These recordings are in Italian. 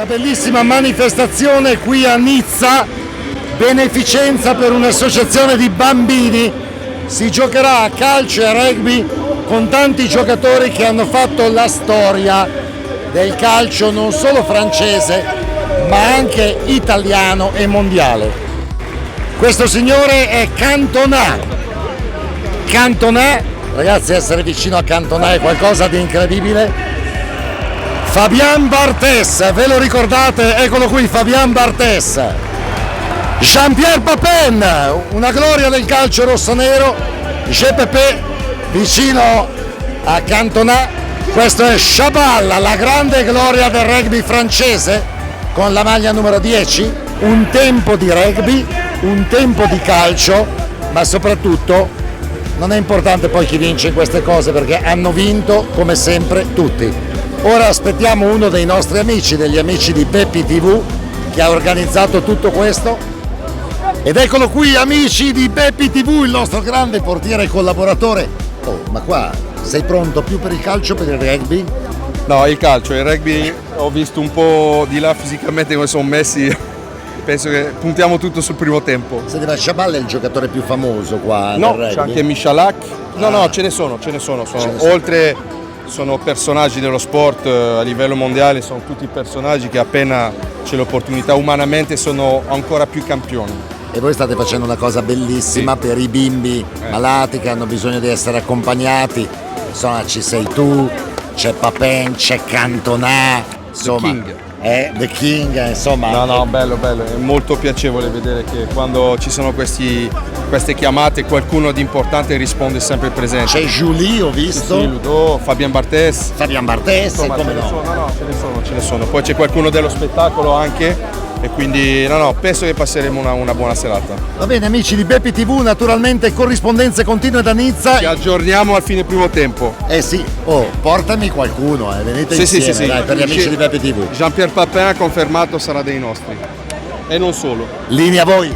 Una bellissima manifestazione qui a Nizza, beneficenza per un'associazione di bambini. Si giocherà a calcio e a rugby con tanti giocatori che hanno fatto la storia del calcio non solo francese ma anche italiano e mondiale. Questo signore è Cantona. Cantona, ragazzi, essere vicino a Cantona è qualcosa di incredibile. Fabien Barthès, ve lo ricordate? Eccolo qui, Fabien Barthès. Jean-Pierre Papin, una gloria del calcio rossonero. GPP vicino a Cantona. Questo è Chabal, la grande gloria del rugby francese con la maglia numero 10. Un tempo di rugby, un tempo di calcio, ma soprattutto non è importante poi chi vince in queste cose perché hanno vinto come sempre tutti. Ora aspettiamo uno dei nostri amici, degli amici di Beppi TV, che ha organizzato tutto questo. Ed eccolo qui, amici di Beppi TV, il nostro grande portiere e collaboratore. Oh, ma qua sei pronto più per il calcio o per il rugby? No, il calcio, il rugby ho visto un po' di là fisicamente come sono messi, penso che puntiamo tutto sul primo tempo. Senti, ma Chabal è il giocatore più famoso qua No, nel rugby? c'è anche Michalak. No, ce ne sono. Oltre sono personaggi dello sport a livello mondiale, sono tutti personaggi che appena c'è l'opportunità umanamente sono ancora più campioni. E voi state facendo una cosa bellissima per i bimbi malati che hanno bisogno di essere accompagnati. Insomma, ci sei tu, c'è Papin, c'è Cantona, insomma. The King, insomma. No, bello, è molto piacevole vedere che quando ci sono queste chiamate qualcuno di importante risponde sempre presente. C'è Julie, ho visto. Sì, Ludo, Fabien Barthès. Insomma, come no? Ce ne sono. Poi c'è qualcuno dello spettacolo anche. E quindi penso che passeremo una buona serata. Va bene, amici di Beppi TV, naturalmente corrispondenze continue da Nizza. Ci aggiorniamo al fine primo tempo. Sì, portami qualcuno, venite insieme, sì. Dai, per gli amici di Beppi TV. Jean-Pierre Papin ha confermato sarà dei nostri. E non solo. Linea a voi.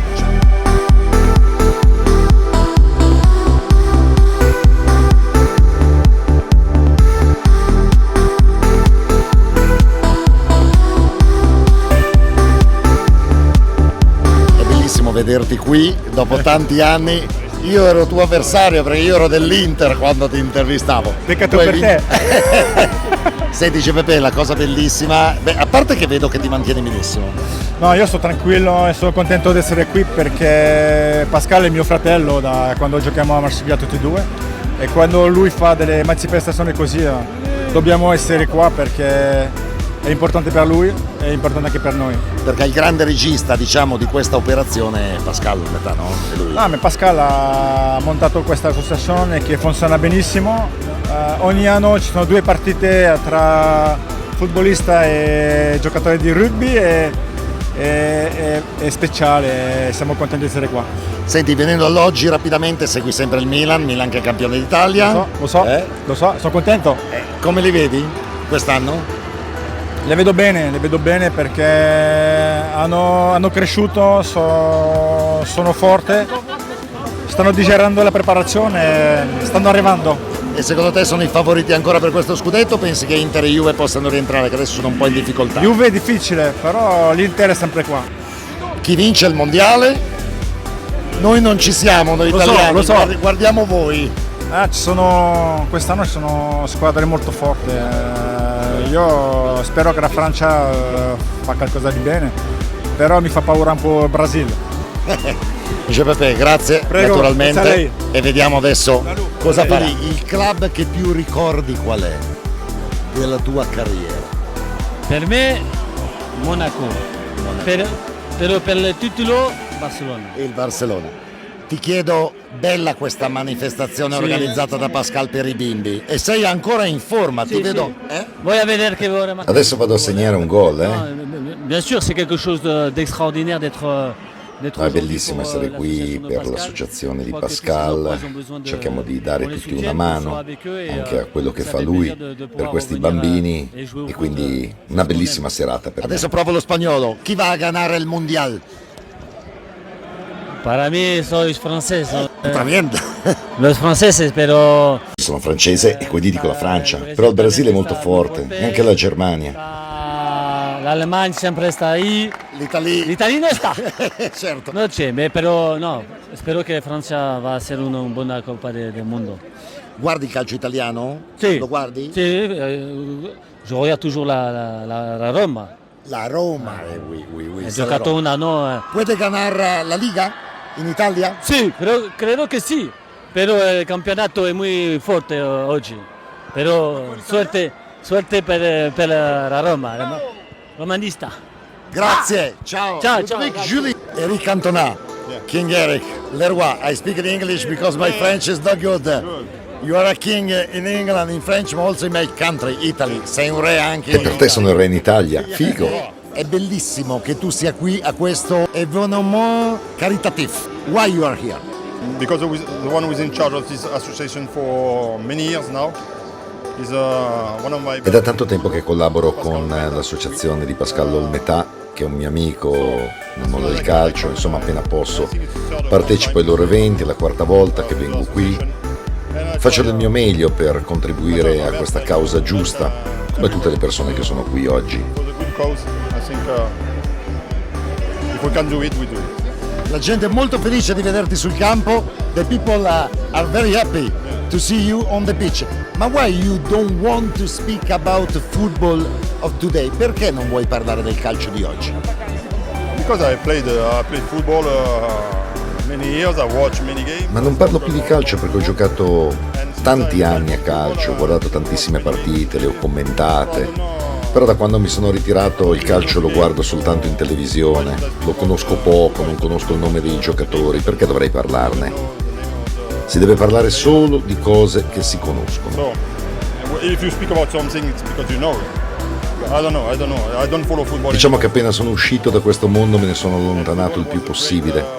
Vederti qui dopo tanti anni. Io ero tuo avversario perché io ero dell'Inter quando ti intervistavo. Peccato per te. Senti Pepe, la cosa bellissima, a parte che vedo che ti mantieni benissimo. No, io sto tranquillo e sono contento di essere qui perché Pascal è mio fratello da quando giochiamo a Marsiglia tutti e due e quando lui fa delle manifestazioni così dobbiamo essere qua perché è importante per lui, è importante anche per noi. Perché il grande regista, diciamo, di questa operazione è Pascal, in realtà, no? È lui. Ma Pascal ha montato questa associazione che funziona benissimo. Ogni anno ci sono 2 partite tra futbolista e giocatore di rugby e è speciale, siamo contenti di essere qua. Senti, venendo all'oggi rapidamente, segui sempre il Milan che è campione d'Italia. Lo so, sono contento. Come li vedi quest'anno? Le vedo bene perché hanno cresciuto, sono forti, stanno digerendo la preparazione, stanno arrivando. E secondo te sono i favoriti ancora per questo scudetto o pensi che Inter e Juve possano rientrare, che adesso sono un po' in difficoltà? Juve è difficile, però l'Inter è sempre qua. Chi vince il mondiale? Noi non ci siamo, noi italiani, lo so. Guardiamo voi. Quest'anno ci sono squadre molto forti. Io spero che la Francia fa qualcosa di bene, però mi fa paura un po' il Brasile. Pepe, grazie. Prego, naturalmente. grazie a lei. E vediamo adesso cosa farà. Il club che più ricordi qual è della tua carriera? Per me Monaco, però per il titolo Barcellona. Il Barcellona. Ti chiedo, bella questa manifestazione organizzata da Pascal per i bimbi e sei ancora in forma, ti vedo. Vuoi vedere che ora Adesso vado a segnare un gol, Bien sûr, c'est quelque chose d'extraordinaire d'être. No, è bellissimo essere qui per l'associazione di Pascal, cerchiamo di dare tutti una mano anche a quello che fa lui per questi bambini e quindi una bellissima serata per Adesso provo lo spagnolo, chi va a ganare il mondial? Para mí soy francés. Los franceses, pero. Sono francese e quindi dico la Francia, però il Brasile è molto forte, e anche la Germania. l'Allemagne sempre sta ahí. L'Italia non sta. Certo. Non c'è, però no, spero che Francia va a essere una buona Coppa del Mondo. Guardi il calcio italiano? Sì. Lo guardi? Sì, je regarde toujours la Roma. La Roma, oui. Ho giocato un anno. Puede ganar la Liga in Italia? Sì, credo che sì, però il campionato è molto forte oggi. Però suerte per la Roma, romanista. Grazie, ciao. Ciao. Julie. Eric Cantona, King Eric, Leroy. I speak in English because my French is not good. You are a king in England, in French, ma also in my country, Italy. Sei un re anche E per te sono il re in Italia, figo. È bellissimo che tu sia qui a questo événement caritatif. Why you are here? Because the one who is in charge of this association for many years now is one of my È da tanto tempo che collaboro con l'associazione di Pascal Olmetà, che è un mio amico nel mondo del calcio, insomma appena posso partecipo ai loro eventi, è la quarta volta che vengo qui. Faccio del mio meglio per contribuire a questa causa giusta, come tutte le persone che sono qui oggi. for the good cause. I think if we can do it, we do it. La gente è molto felice di vederti sul campo. The people are very happy to see you on the pitch. Ma why you don't want to speak about the football of today? Perché non vuoi parlare del calcio di oggi? Because I played football many years. I watched many games. Ma non parlo più di calcio perché ho giocato tanti anni a calcio, ho guardato tantissime partite, le ho commentate, però da quando mi sono ritirato il calcio lo guardo soltanto in televisione, lo conosco poco, non conosco il nome dei giocatori, perché dovrei parlarne? Si deve parlare solo di cose che si conoscono. So if you speak about something, it's because you know it. I don't know. I don't follow football. Diciamo che appena sono uscito da questo mondo me ne sono allontanato il più possibile.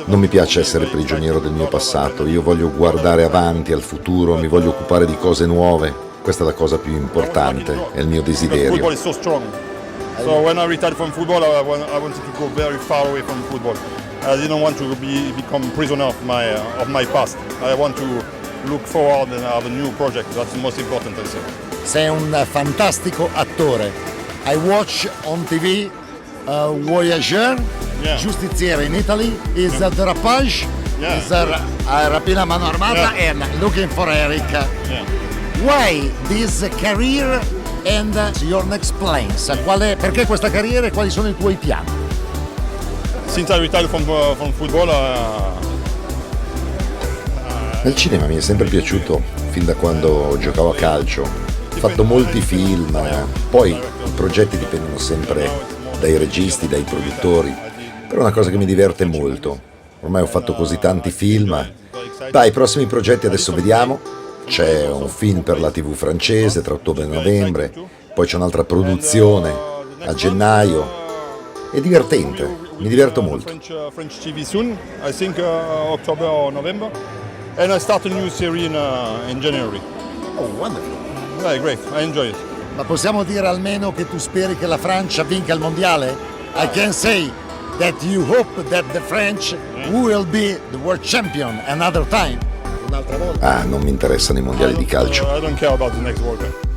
Non mi piace essere prigioniero del mio passato, io voglio guardare avanti al futuro, mi voglio occupare di cose nuove. Questa è la cosa più importante, è il mio Because desiderio. football is so strong. So when I retired from football, I wanted to go very far away from football. I didn't want to become prisoner of my past. I want to look forward and have a new project. That's the most important, I think. Sei un fantastico attore. I watch on TV Voyageur, Yeah. Giustiziere in Italy, is the Drapage, Yeah. is Rapina a mano armata, Yeah. and looking for Eric. Yeah. Why this career and your next plans? Perché questa carriera e quali sono i tuoi piani? Since I retired from football, Nel cinema mi è sempre piaciuto fin da quando giocavo a calcio. Ho fatto molti film, poi i progetti dipendono sempre dai registi, dai produttori, però è una cosa che mi diverte molto. Ormai ho fatto così tanti film. Dai, i prossimi progetti adesso vediamo. C'è un film per la TV francese tra ottobre e novembre, poi c'è un'altra produzione a gennaio. È divertente, mi diverto molto. French TV soon. I think October or November, and I start a new series in January. Oh, wonderful. Yeah, great. I enjoy it. Ma possiamo dire almeno che tu speri che la Francia vinca il mondiale? I can say that you hope that the French will be the world champion another time. Un'altra volta. Ah, non mi interessano i mondiali di calcio. I don't care about the next World Cup.